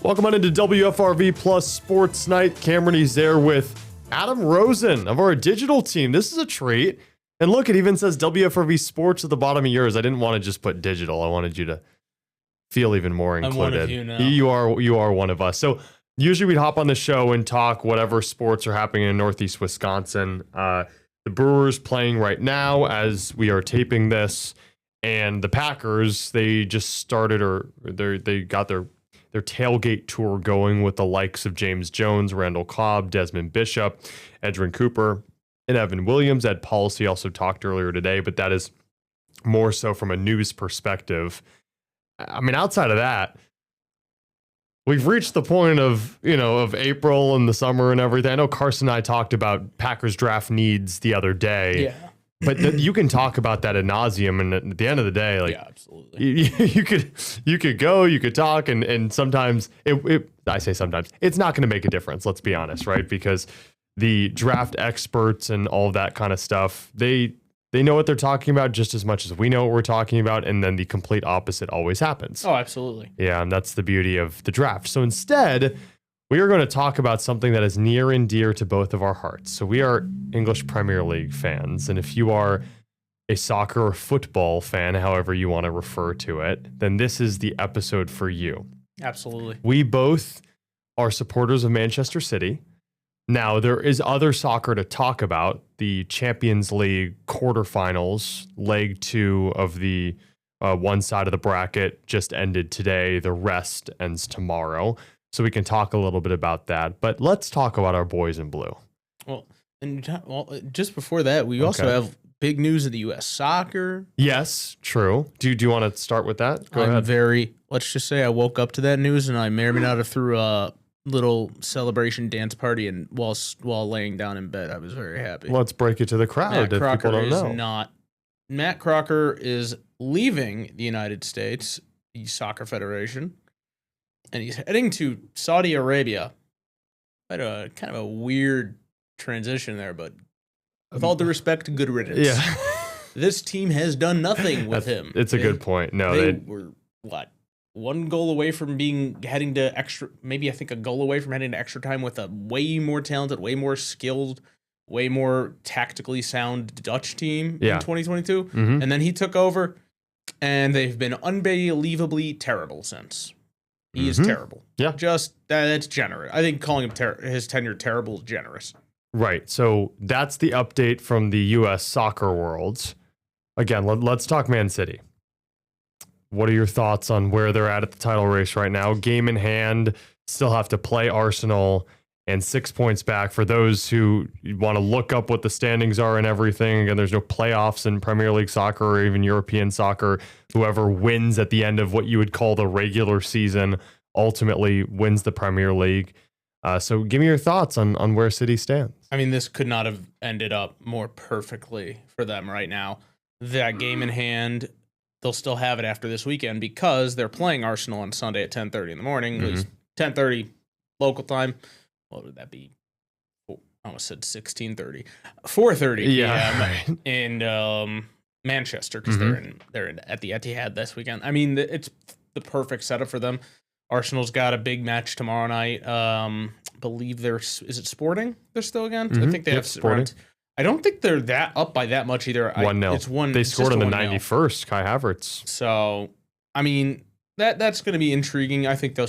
Welcome on into WFRV Plus Sports Night. Cameron is there with Adam Rosen of our digital team. This is a treat. And look, it even says WFRV Sports at the bottom of yours. I didn't want to just put digital. I wanted you to feel even more included. I'm one of you now. You are one of us. So usually we'd hop on the show and talk whatever sports are happening in Northeast Wisconsin. The Brewers playing right now as we are taping this, and the Packers, they just started, or they got their tailgate tour going with the likes of James Jones, Randall Cobb, Desmond Bishop, Edwin Cooper, and Evan Williams. Ed Policy also talked earlier today, but that is more so from a news perspective. I mean, outside of that, we've reached the point of April and the summer and everything. I know Carson and I talked about Packers draft needs the other day. Yeah. But you can talk about that ad nauseum, and at the end of the day, like, yeah, absolutely. You could go, you could talk, and sometimes I say sometimes it's not going to make a difference. Let's be honest, right? Because the draft experts and all of that kind of stuff, they know what they're talking about just as much as we know what we're talking about, and then the complete opposite always happens. Oh, absolutely. Yeah, and that's the beauty of the draft. So instead, we are going to talk about something that is near and dear to both of our hearts. So we are English Premier League fans, and if you are a soccer or football fan, however you want to refer to it, then this is the episode for you. Absolutely. We both are supporters of Manchester City. Now, there is other soccer to talk about. The Champions League quarterfinals, leg 2 of the one side of the bracket just ended today. The rest ends tomorrow. So we can talk a little bit about that. But let's talk about our boys in blue. Well, just before that, we also have big news in the U.S. soccer. Yes, true. Do you want to start with that? Go ahead. Let's just say I woke up to that news and I may or may not have threw a little celebration dance party, and while laying down in bed, I was very happy. Let's break it to the crowd if people don't know. Matt Crocker is leaving the United States, the Soccer Federation, and he's heading to Saudi Arabia. Quite a kind of a weird transition there, but with all due respect, good riddance. Yeah. This team has done nothing with him. It's a good point. No, they were one goal away from heading to extra. Maybe I think a goal away from heading to extra time with a way more talented, way more skilled, way more tactically sound Dutch team in 2022. Mm-hmm. And then he took over, and they've been unbelievably terrible since. He is terrible. Yeah. Just, that's generous. I think calling him his tenure terrible is generous. Right. So that's the update from the U.S. soccer world. Again, let's talk Man City. What are your thoughts on where they're at the title race right now? Game in hand, still have to play Arsenal, and 6 points back. For those who want to look up what the standings are and everything, again, there's no playoffs in Premier League soccer or even European soccer. Whoever wins at the end of what you would call the regular season ultimately wins the Premier League. So give me your thoughts on where City stands. I mean, this could not have ended up more perfectly for them right now. That game in hand, they'll still have it after this weekend because they're playing Arsenal on Sunday at 10:30 in the morning. It was 10:30 local time. What would that be? I almost said 16:30. 4:30 p.m. in Manchester, because they're in at the Etihad this weekend. I mean, it's the perfect setup for them. Arsenal's got a big match tomorrow night. Believe is it Sporting? They're still against. I think they have Sporting. I don't think they're that up by that much either. 1-0. It's one. They scored in the 91st. Kai Havertz. So, I mean, that's going to be intriguing. I think on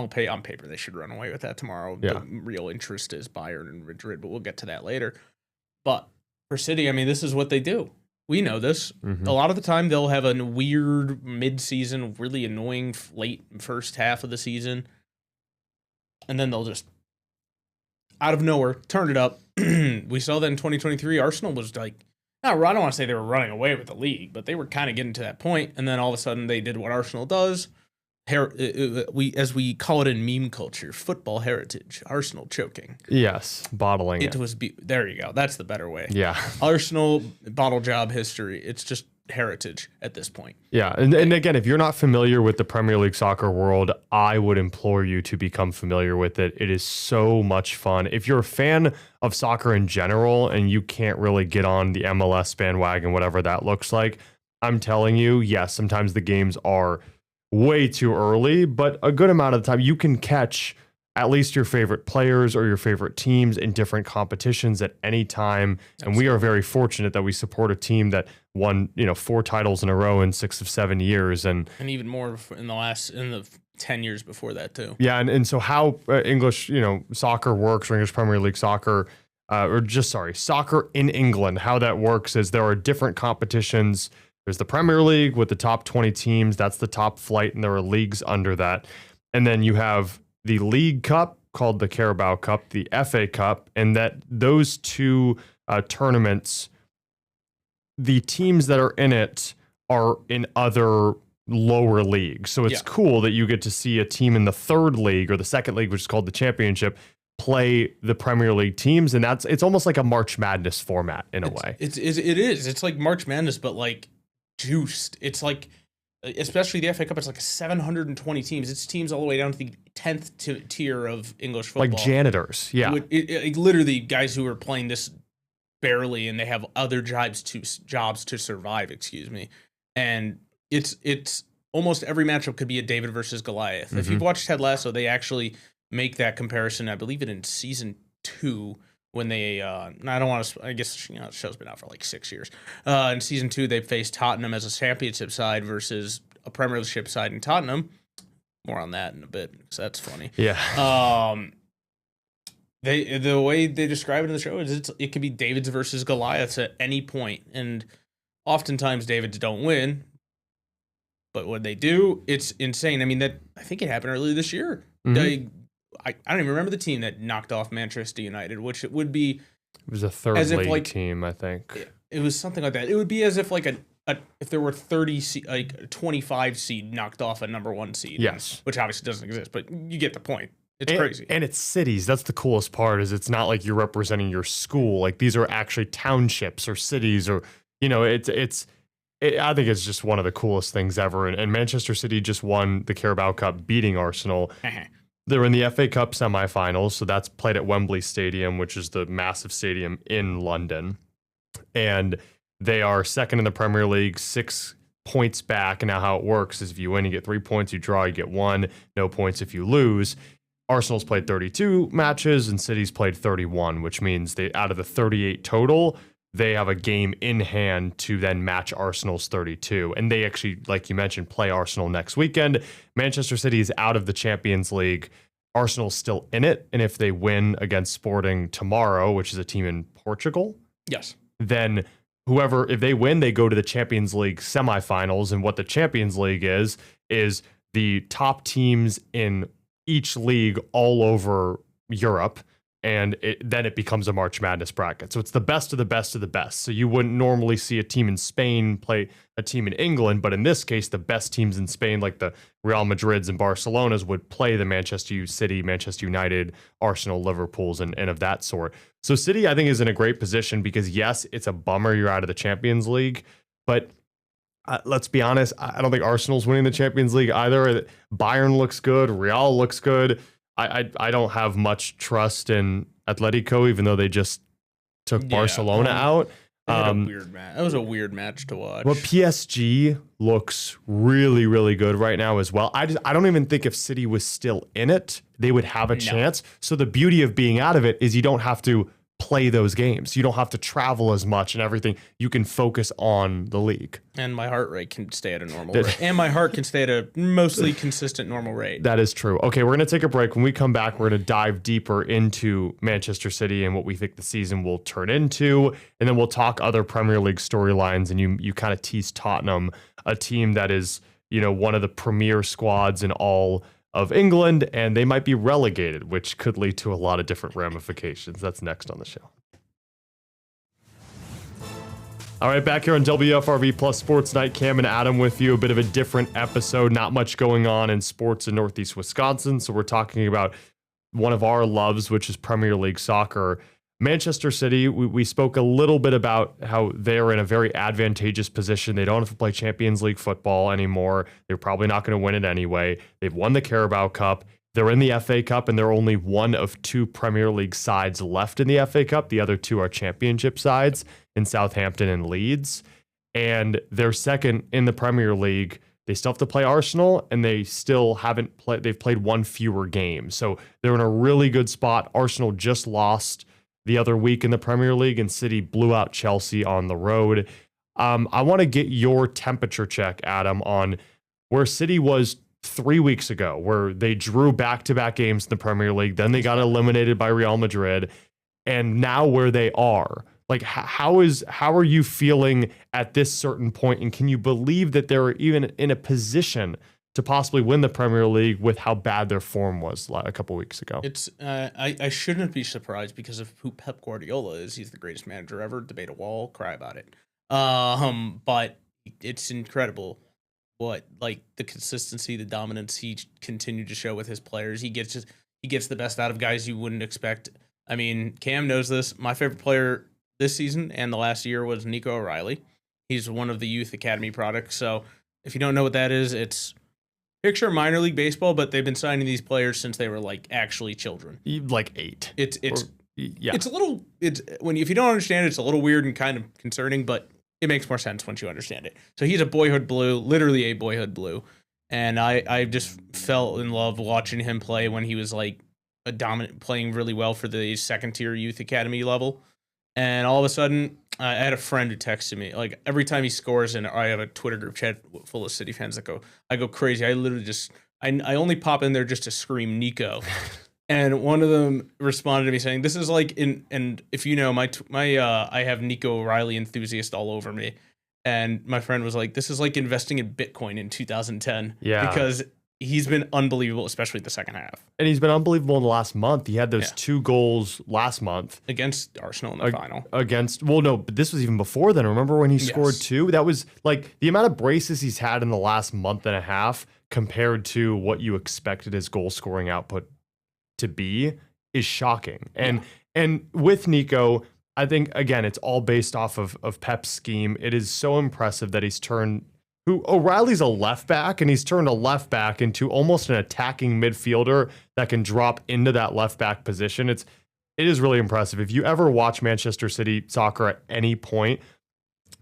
paper, they should run away with that tomorrow. Yeah. The real interest is Bayern and Madrid, but we'll get to that later. But for City, I mean, this is what they do. We know this. A lot of the time, they'll have a weird mid-season, really annoying late first half of the season, and then they'll just, out of nowhere, turn it up. We saw that in 2023. Arsenal was like, I don't want to say they were running away with the league, but they were kind of getting to that point, and then all of a sudden they did what Arsenal does. As we call it in meme culture, football heritage. Arsenal choking. Yes, bottling it. There you go. That's the better way. Yeah. Arsenal bottle job history. It's just heritage at this point. Yeah, and again, if you're not familiar with the Premier League soccer world, I would implore you to become familiar with it. It is so much fun. If you're a fan of soccer in general and you can't really get on the MLS bandwagon, whatever that looks like, I'm telling you, yes, sometimes the games are way too early, but a good amount of the time you can catch at least your favorite players or your favorite teams in different competitions at any time. Absolutely. And we are very fortunate that we support a team that won, 4 titles in a row in 6 of 7 years. And even more in the 10 years before that too. Yeah. And so how English, soccer works, or English Premier League soccer, soccer in England, how that works is there are different competitions. There's the Premier League with the top 20 teams. That's the top flight. And there are leagues under that. And then you have the League Cup, called the Carabao Cup, the FA Cup, and that those two tournaments, the teams that are in it are in other lower leagues. So it's cool that you get to see a team in the third league or the second league, which is called the Championship, play the Premier League teams, and it's almost like a March Madness format in a way. It is. It's like March Madness, but like juiced. It's like, especially the FA Cup, it's like 720 teams. It's teams all the way down to the 10th tier of English football. Like janitors, yeah. It literally guys who are playing this barely, and they have other jobs to survive. Excuse me, and it's almost every matchup could be a David versus Goliath. Mm-hmm. If you've watched Ted Lasso, they actually make that comparison. I believe it in season 2. When they, I don't want to, I guess, the show's been out for like 6 years. In season 2, they faced Tottenham as a championship side versus a Premiership side in Tottenham. More on that in a bit, because that's funny. Yeah. The way they describe it in the show is it could be Davids versus Goliaths at any point, and oftentimes Davids don't win, but when they do, it's insane. I mean, I think it happened earlier this year. Mm-hmm. I don't even remember the team that knocked off Manchester United, which it would be. It was a third league team, I think. It was something like that. It would be as if like if there were 25 seed knocked off a number 1 seed. Yes, which obviously doesn't exist, but you get the point. It's crazy. And it's cities. That's the coolest part. Is it's not like you're representing your school. Like these are actually townships or cities, or I think it's just one of the coolest things ever. And Manchester City just won the Carabao Cup, beating Arsenal. They're in the FA Cup semifinals, so that's played at Wembley Stadium, which is the massive stadium in London. And they are second in the Premier League, 6 points back. And now how it works is if you win, you get 3 points. You draw, you get 1. No points if you lose. Arsenal's played 32 matches and City's played 31, which means out of the 38 total, they have a game in hand to then match Arsenal's 32. And they actually, like you mentioned, play Arsenal next weekend. Manchester City is out of the Champions League. Arsenal's still in it. And if they win against Sporting tomorrow, which is a team in Portugal, yes, then if they win, they go to the Champions League semifinals. And what the Champions League is the top teams in each league all over Europe. And then it becomes a March Madness bracket. So it's the best of the best of the best. So you wouldn't normally see a team in Spain play a team in England, but in this case, the best teams in Spain, like the Real Madrids and Barcelonas, would play the Manchester City, Manchester United, Arsenal, Liverpools, and of that sort. So City, I think, is in a great position because, yes, it's a bummer you're out of the Champions League, but let's be honest, I don't think Arsenal's winning the Champions League either. Bayern looks good. Real looks good. I don't have much trust in Atletico, even though they just took Barcelona out. That was a weird match to watch. Well, PSG looks really, really good right now as well. I don't even think if City was still in it, they would have a chance. So the beauty of being out of it is you don't have to play those games. You don't have to travel as much and everything. You can focus on the league. And my heart rate can stay at a normal rate. And my heart can stay at a mostly consistent normal rate. That is true. Okay, we're going to take a break. When we come back, we're going to dive deeper into Manchester City and what we think the season will turn into. And then we'll talk other Premier League storylines. And you kind of tease Tottenham, a team that is, one of the premier squads in all of England, and they might be relegated, which could lead to a lot of different ramifications. That's next on the show. All right, back here on WFRV Plus Sports Night, Cam and Adam with you. A bit of a different episode. Not much going on in sports in Northeast Wisconsin, so we're talking about one of our loves, which is Premier League soccer. Manchester City, we spoke a little bit about how they're in a very advantageous position. They don't have to play Champions League football anymore. They're probably not going to win it anyway. They've won the Carabao Cup. They're in the FA Cup, and they're only one of 2 Premier League sides left in the FA Cup. The other 2 are Championship sides in Southampton and Leeds. And they're second in the Premier League they still have to play Arsenal, and they still haven't played. They've played one fewer game, so they're in a really good spot. Arsenal just lost the other week in the Premier League, and City blew out Chelsea on the road. I want to get your temperature check, Adam, on where City was 3 weeks ago, where they drew back-to-back games in the Premier League, then they got eliminated by Real Madrid, and now where they are. Like, how are you feeling at this certain point, and can you believe that they're even in a position to possibly win the Premier League with how bad their form was a couple weeks ago? It's I shouldn't be surprised because of who Pep Guardiola is. He's the greatest manager ever. Debate a wall, cry about it. But it's incredible what, like, the consistency, the dominance he continued to show with his players. He gets the best out of guys you wouldn't expect. I mean, Cam knows this. My favorite player this season and the last year was Nico O'Reilly. He's one of the youth academy products. So if you don't know what that is, it's picture minor league baseball, but they've been signing these players since they were like actually children. Like 8. It's a little, if you don't understand it, it's a little weird and kind of concerning, but it makes more sense once you understand it. So he's a boyhood blue, literally a boyhood blue. And I just fell in love watching him play when he was like a dominant, playing really well for the second tier youth academy level. And all of a sudden, I had a friend who texted me, like, every time he scores, and I have a Twitter group chat full of City fans that I go crazy. I literally I only pop in there just to scream Nico. And one of them responded to me saying, this is like, and if you know, I have Nico O'Reilly enthusiast all over me. And my friend was like, this is like investing in Bitcoin in 2010. Yeah. Because he's been unbelievable, especially the second half. And he's been unbelievable in the last month. He had those 2 goals last month. Against Arsenal in the final. But this was even before then. Remember when he scored 2? That was like the amount of braces he's had in the last month and a half compared to what you expected his goal scoring output to be is shocking. And with Nico, I think, again, it's all based off of Pep's scheme. It is so impressive that he's turned O'Reilly's a left back, and he's turned a left back into almost an attacking midfielder that can drop into that left back position. It is really impressive. If you ever watch Manchester City soccer at any point,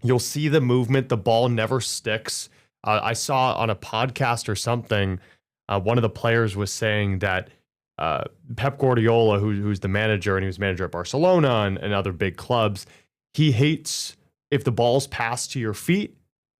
you'll see the movement. The ball never sticks. I saw on a podcast or something, one of the players was saying that Pep Guardiola, who's the manager, and he was manager at Barcelona and other big clubs, he hates if the ball's passed to your feet,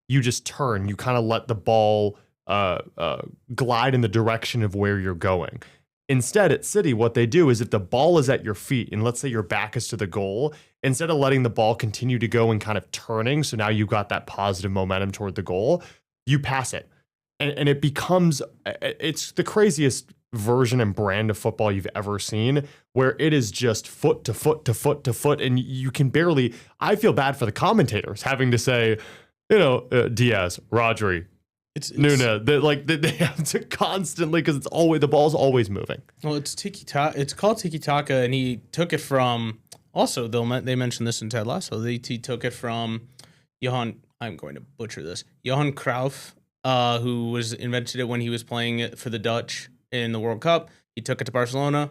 you just turn. You kind of let the ball glide in the direction of where you're going. Instead, at City, what they do is if the ball is at your feet, and let's say your back is to the goal, instead of letting the ball continue to go and kind of turning, so now you've got that positive momentum toward the goal, you pass it. And it becomes, it's the craziest version and brand of football you've ever seen, where it is just foot to foot to foot to foot, and you can barely, I feel bad for the commentators having to say, Diaz, Rodri, Nuna, they have to constantly, because it's always, the ball's always moving. Well, it's tiki-taka. It's called tiki-taka, and he took it from, also, they mentioned this in Ted Lasso, he took it from Johan, I'm going to butcher this, Johan Cruyff, who invented it when he was playing it for the Dutch in the World Cup. He took it to Barcelona.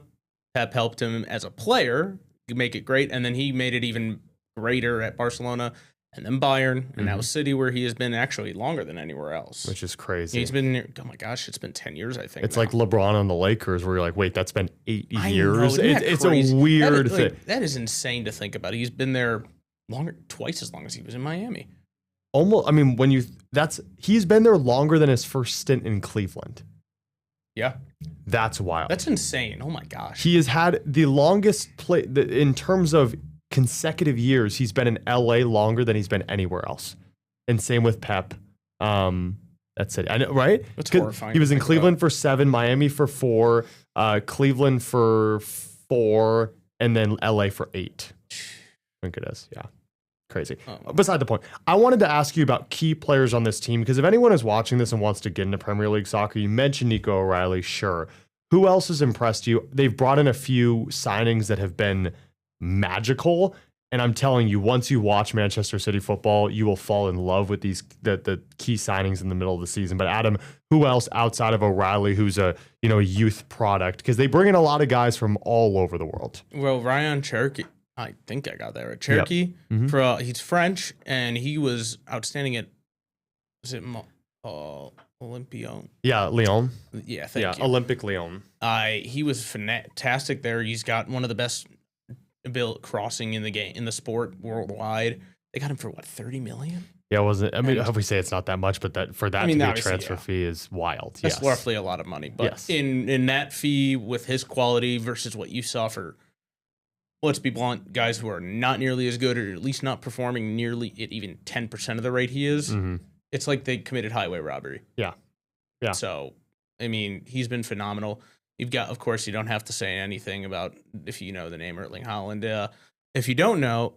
Pep helped him as a player make it great, and then he made it even greater at Barcelona. And then Bayern, and now City, where he has been actually longer than anywhere else. Which is crazy. He's been, oh my gosh, it's been 10 years, I think. It's now like LeBron on the Lakers, where you're like, wait, that's been 8 years. It's a weird thing. That is insane to think about. He's been there twice as long as he was in Miami. Almost, I mean, he's been there longer than his first stint in Cleveland. Yeah. That's wild. That's insane. Oh my gosh. He has had the longest play in terms of consecutive years. He's been in LA longer than he's been anywhere else. And same with Pep. That's it. I know, right? That's horrifying. He was in Cleveland for 7, Miami for 4, Cleveland for 4, and then LA for 8. I think it is. Yeah. Crazy. Beside the point, I wanted to ask you about key players on this team, because if anyone is watching this and wants to get into Premier League soccer, you mentioned Nico O'Reilly, sure. Who else has impressed you? They've brought in a few signings that have been magical, and I'm telling you, once you watch Manchester City football, you will fall in love with the key signings in the middle of the season. But Adam, who else outside of O'Reilly, who's a youth product? Because they bring in a lot of guys from all over the world. Well, Ryan Cherokee, I think I got that right. Cherokee, yep. He's French, and he was outstanding at, Olympion. Yeah, Lyon. Yeah, thank you. Olympic Lyon. He was fantastic there. He's got one of the best crossing in the sport worldwide. They got him for what, 30 million? Yeah, wasn't. I mean, if we say it's not that much, but that to be a transfer fee is wild. That's roughly a lot of money. But yes. in that fee with his quality versus what you saw for, let's be blunt, guys who are not nearly as good, or at least not performing nearly at even 10% of the rate he is, it's like they committed highway robbery. Yeah. So, I mean, he's been phenomenal. You've got, of course, you don't have to say anything about if you know the name Erling Haaland. If you don't know,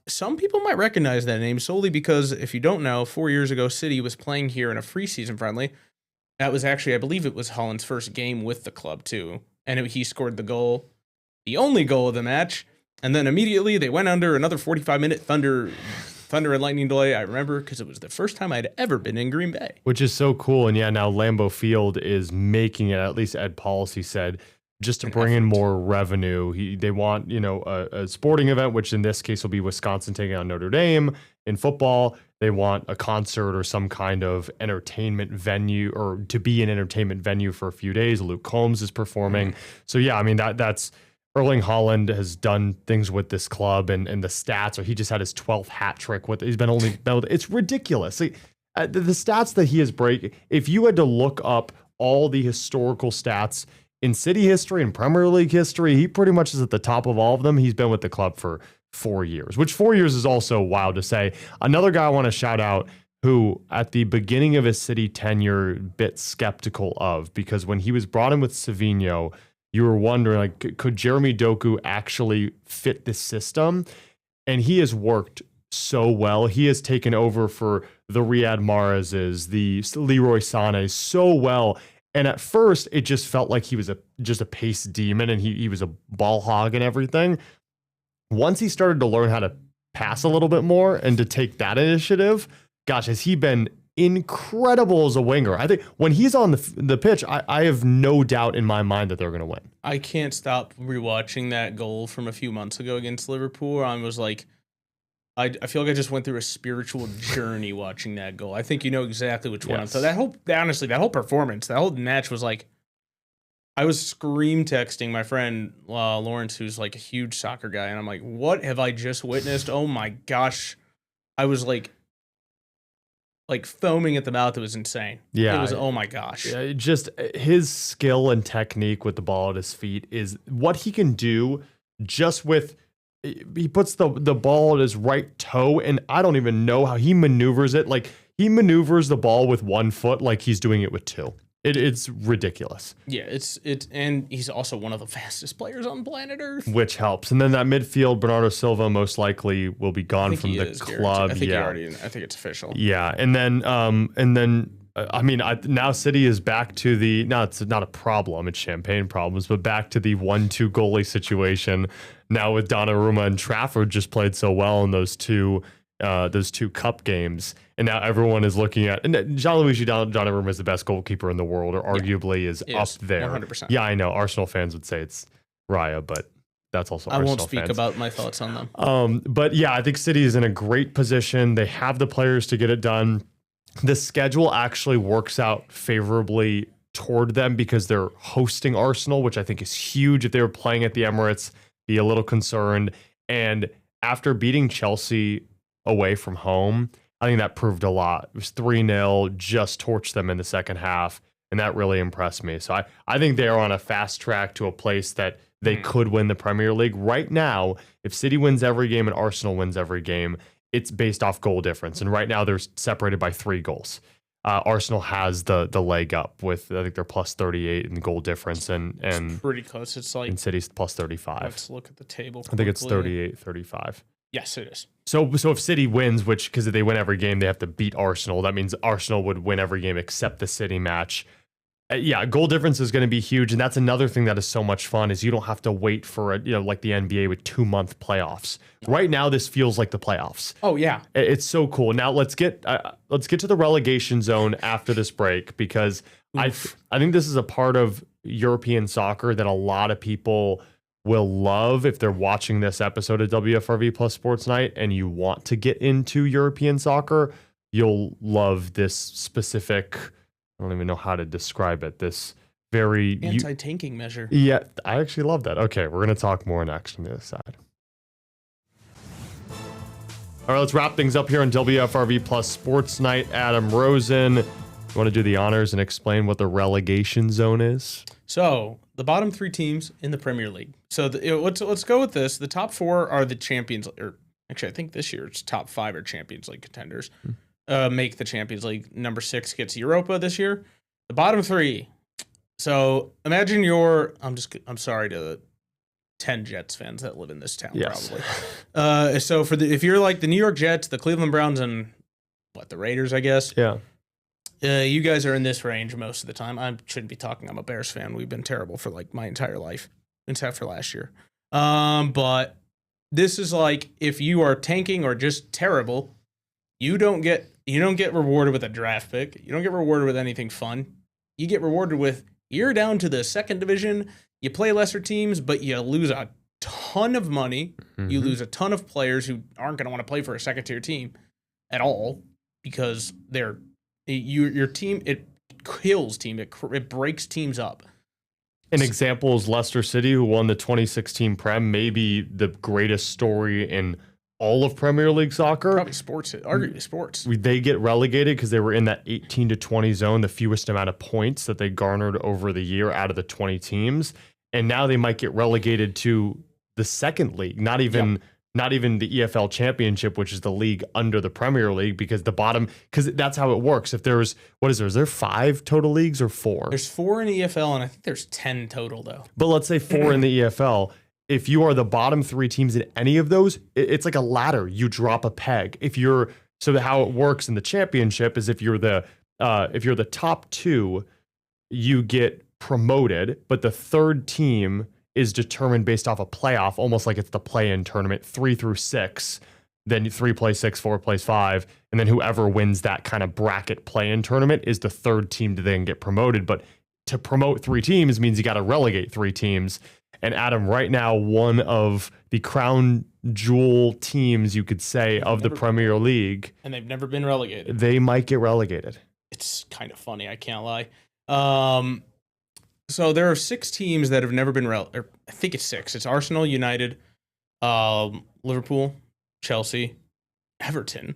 some people might recognize that name solely because if you don't know, 4 years ago, City was playing here in a preseason friendly. That was actually, I believe it was Haaland's first game with the club too. And he scored the goal, the only goal of the match. And then immediately they went under another 45-minute thunder and lightning delay. I remember because it was the first time I'd ever been in Green Bay. Which is so cool. And yeah, now Lambeau Field is making it, at least Ed Policy said, just to bring in more revenue. They want, a sporting event, which in this case will be Wisconsin taking on Notre Dame. In football, they want a concert or some kind of entertainment venue, or to be an entertainment venue for a few days. Luke Combs is performing. So yeah, I mean, that's Erling Haaland has done things with this club, and the stats, or he just had his 12th hat trick with, it's ridiculous. The stats that he is breaking, if you had to look up all the historical stats in City history and Premier League history, he pretty much is at the top of all of them. He's been with the club for 4 years, which 4 years is also wild to say. Another guy I want to shout out, who at the beginning of his City tenure, bit skeptical of, because when he was brought in with Savinho, you were wondering, like, could Jeremy Doku actually fit this system? And he has worked so well. He has taken over for the Riyad Mahrez's, the Leroy Sané's so well. And at first, it just felt like he was just a pace demon, and he was a ball hog and everything. Once he started to learn how to pass a little bit more and to take that initiative, gosh, has he been incredible as a winger. I think when he's on the pitch, I have no doubt in my mind that they're going to win. I can't stop rewatching that goal from a few months ago against Liverpool. I was like, I feel like I just went through a spiritual journey watching that goal. I think you know exactly which one. So that whole performance, that whole match was like, I was scream texting my friend Lawrence, who's like a huge soccer guy, and I'm like, what have I just witnessed? Oh my gosh. I was like foaming at the mouth. It was insane. Yeah. It was, oh my gosh. Just his skill and technique with the ball at his feet is what he can do just with, he puts the ball at his right toe, and I don't even know how he maneuvers it. Like, he maneuvers the ball with 1 foot like he's doing it with 2. It's ridiculous. Yeah, and he's also one of the fastest players on planet Earth, which helps. And then that midfield, Bernardo Silva most likely will be gone from the club. I think it's official. Yeah, and then now City is back to the, no, it's not a problem, it's champagne problems, but back to the 1-2 goalie situation. Now with Donnarumma, and Trafford just played so well in those two cup games, and now everyone is looking at, and Gianluigi Donnarumma is the best goalkeeper in the world, or arguably is up there. 100%. Yeah, I know Arsenal fans would say it's Raya, but that's also Arsenal won't speak fans. About my thoughts on them. But yeah, I think City is in a great position. They have the players to get it done. The schedule actually works out favorably toward them because they're hosting Arsenal, which I think is huge. If they were playing at the Emirates, be a little concerned. And after beating Chelsea away from home, I think that proved a lot. It was 3-0, just torched them in the second half, and that really impressed me. So I think they are on a fast track to a place that they could win the Premier League. Right now, if City wins every game and Arsenal wins every game, it's based off goal difference. And right now they're separated by 3 goals. Arsenal has the leg up with, I think they're plus 38 in goal difference, and it's pretty close. It's like, and City's plus 35. Let's look at the table quickly. I think it's 38-35. Yes, it is. So if City wins, which, because if they win every game, they have to beat Arsenal. That means Arsenal would win every game except the City match. Yeah, goal difference is going to be huge, and that's another thing that is so much fun is you don't have to wait for like the NBA with 2-month playoffs. Right now, this feels like the playoffs. Oh yeah, it's so cool. Now let's get to the relegation zone after this break, because I think this is a part of European soccer that a lot of people will love if they're watching this episode of WFRV Plus Sports Night and you want to get into European soccer. you'll love this specific, I don't even know how to describe it, this very... Anti-tanking measure. Yeah, I actually love that. Okay, we're going to talk more next on the other side. All right, let's wrap things up here on WFRV Plus Sports Night. Adam Rosen, you want to do the honors and explain what the relegation zone is? So, the bottom 3 teams in the Premier League. So, let's go with this. The top 4 are the Champions, or actually, I think this year it's top 5 are Champions League contenders. Make the Champions League. Number 6 gets Europa this year. The bottom 3. So imagine I'm sorry to the 10 Jets fans that live in this town, probably. So if you're like the New York Jets, the Cleveland Browns, and the Raiders, I guess. Yeah. You guys are in this range most of the time. I shouldn't be talking. I'm a Bears fan. We've been terrible for like my entire life, except for last year. But this is like if you are tanking or just terrible, you don't get rewarded with a draft pick. You don't get rewarded with anything fun. You get rewarded with you're down to the 2nd division. You play lesser teams, but you lose a ton of money. Mm-hmm. You lose a ton of players who aren't going to want to play for a 2nd-tier team at all because your team, it kills team. It breaks teams up. An example is Leicester City, who won the 2016 Prem, maybe the greatest story in all of Premier League soccer. Probably arguably sports. They get relegated because they were in that 18 to 20 zone, the fewest amount of points that they garnered over the year out of the 20 teams. And now they might get relegated to the 2nd league, not even the EFL Championship, which is the league under the Premier League, because that's how it works. If is there 5 total leagues or 4? There's 4 in the EFL, and I think there's 10 total, though. But let's say 4 in the EFL. If you are the bottom 3 teams in any of those, it's like a ladder. You drop a peg. So how it works in the championship is if you're the top 2, you get promoted, but the 3rd team is determined based off a playoff, almost like it's the play-in tournament, 3 through 6. Then 3 plays 6, 4 plays 5, and then whoever wins that kind of bracket play-in tournament is the 3rd team to then get promoted. But to promote 3 teams means you got to relegate 3 teams. And Adam, right now, one of the crown jewel teams, you could say, of the Premier League. And they've never been relegated. They might get relegated. It's kind of funny, I can't lie. So there are 6 teams that have never been relegated. I think it's 6. It's Arsenal, United, Liverpool, Chelsea, Everton,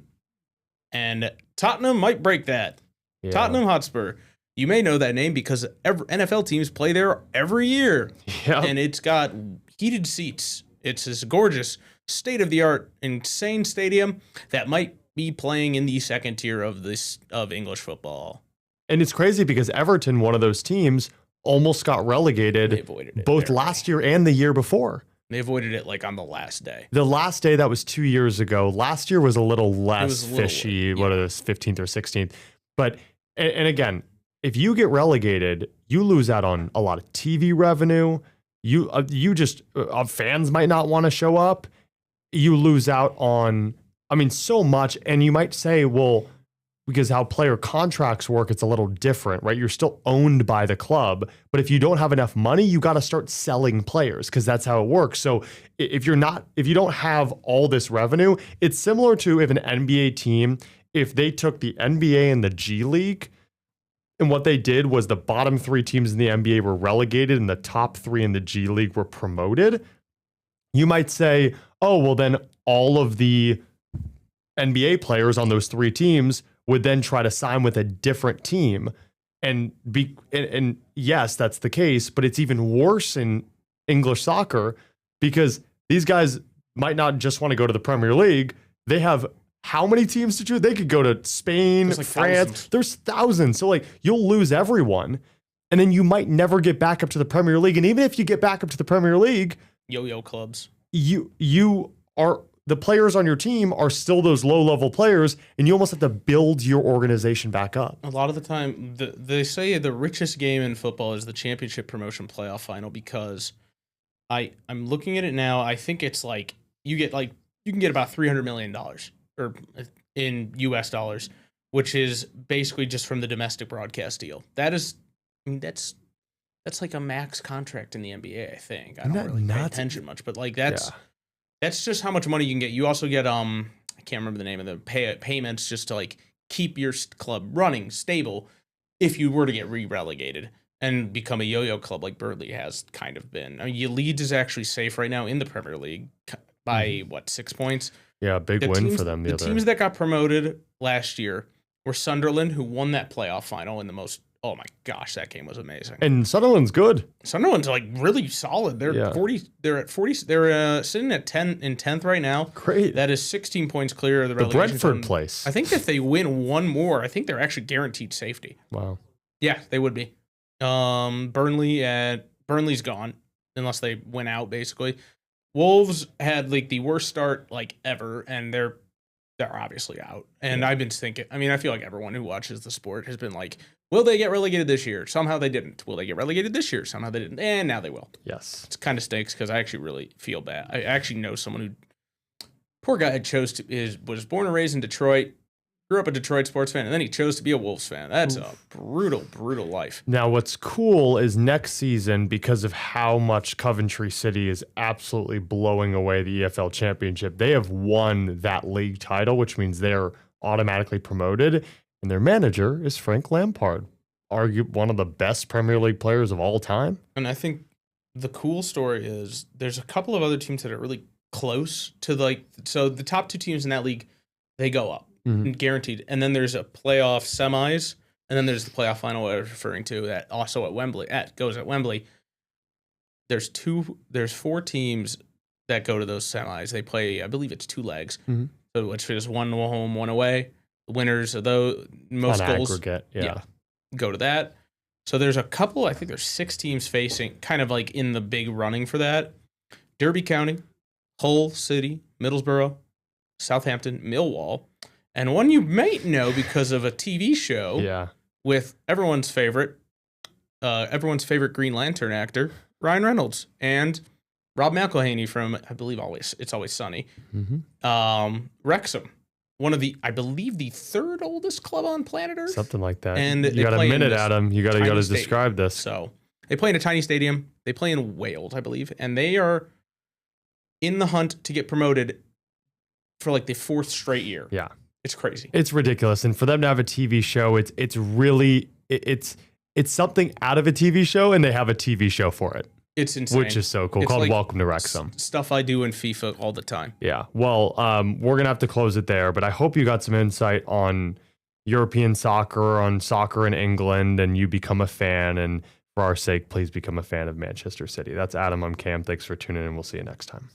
and Tottenham might break that. Yeah. Tottenham Hotspur. You may know that name because NFL teams play there every year. Yep. And it's got heated seats. It's this gorgeous, state-of-the-art, insane stadium that might be playing in the 2nd tier of English football. And it's crazy because Everton, one of those teams, almost got relegated both last year and the year before. They avoided it like on the last day. The last day, that was 2 years ago. Last year was a little less fishy, what it was, 15th or 16th. But, and again, if you get relegated, you lose out on a lot of TV revenue. Fans might not want to show up. You lose out on, so much. And you might say, well, because how player contracts work, it's a little different, right? You're still owned by the club, but if you don't have enough money, you got to start selling players because that's how it works. So if you don't have all this revenue, it's similar to if an NBA team, if they took the NBA and the G League, and what they did was the bottom 3 teams in the NBA were relegated and the top 3 in the G League were promoted. You might say, oh, well, then all of the NBA players on those 3 teams would then try to sign with a different team. And yes, that's the case, but it's even worse in English soccer because these guys might not just want to go to the Premier League. They have how many teams to choose? They could go to Spain, France. Thousands. There's thousands. So you'll lose everyone. And then you might never get back up to the Premier League. And even if you get back up to the Premier League, yo-yo clubs. You are, the players on your team are still those low-level players, and you almost have to build your organization back up. A lot of the time, they say the richest game in football is the championship promotion playoff final because I'm looking at it now. I think it's you can get about $300 million or in US dollars, which is basically just from the domestic broadcast deal. That is, that's like a max contract in the NBA, I think. I don't really pay attention much, but that's just how much money you can get. You also get I can't remember the name of the payments just to keep your club running stable if you were to get relegated and become a yo-yo club like Burnley has kind of been. I mean, Leeds is actually safe right now in the Premier League by 6 points. Yeah, big win for them. The teams that got promoted last year were Sunderland, who won that playoff final in the most. Oh my gosh, that game was amazing. And Sunderland's good. Sunderland's like really solid. They're 40. They're at 40. They're sitting at 10th right now. Great. That is 16 points clear of the relegation. Brentford place. I think if they win one more, I think they're actually guaranteed safety. Wow. Yeah, they would be. Burnley's gone unless they went out basically. Wolves had like the worst start like ever, and they're obviously out. And I've been thinking. I mean, I feel like everyone who watches the sport has been like, will they get relegated this year? Somehow they didn't. Will they get relegated this year? Somehow they didn't. And now they will. Yes. It kind of stinks because I actually really feel bad. I actually know someone who, poor guy, was born and raised in Detroit, grew up a Detroit sports fan, and then he chose to be a Wolves fan. That's a brutal, brutal life. Now, what's cool is next season, because of how much Coventry City is absolutely blowing away the EFL Championship, they have won that league title, which means they're automatically promoted. And their manager is Frank Lampard, one of the best Premier League players of all time. And I think the cool story is there's a couple of other teams that are really close to so the top two teams in that league, they go up, guaranteed. And then there's a playoff semis, and then there's the playoff final I was referring to that also goes at Wembley. There's 4 teams that go to those semis. They play, I believe it's 2 legs. So which is 1 home, 1 away. Winners of those most on goals aggregate, go to that. So there's a couple, I think there's 6 teams facing kind of like in the big running for that. Derby County, Hull City, Middlesbrough, Southampton, Millwall, and one you might know because of a TV show with everyone's favorite Green Lantern actor, Ryan Reynolds, and Rob McElhenney from, I believe, It's Always Sunny. Wrexham. One of I believe the 3rd oldest club on planet Earth. Something like that. And you got a minute, Adam. You got to describe this. So they play in a tiny stadium. They play in Wales, I believe, and they are in the hunt to get promoted for like the 4th straight year. Yeah, it's crazy. It's ridiculous, and for them to have a TV show, it's really something out of a TV show, and they have a TV show for it. It's insane. Which is so cool. It's called like Welcome to Wrexham. Stuff I do in FIFA all the time. Yeah. Well, we're going to have to close it there, but I hope you got some insight on European soccer, on soccer in England, and you become a fan. And for our sake, please become a fan of Manchester City. That's Adam. I'm Cam. Thanks for tuning in. We'll see you next time.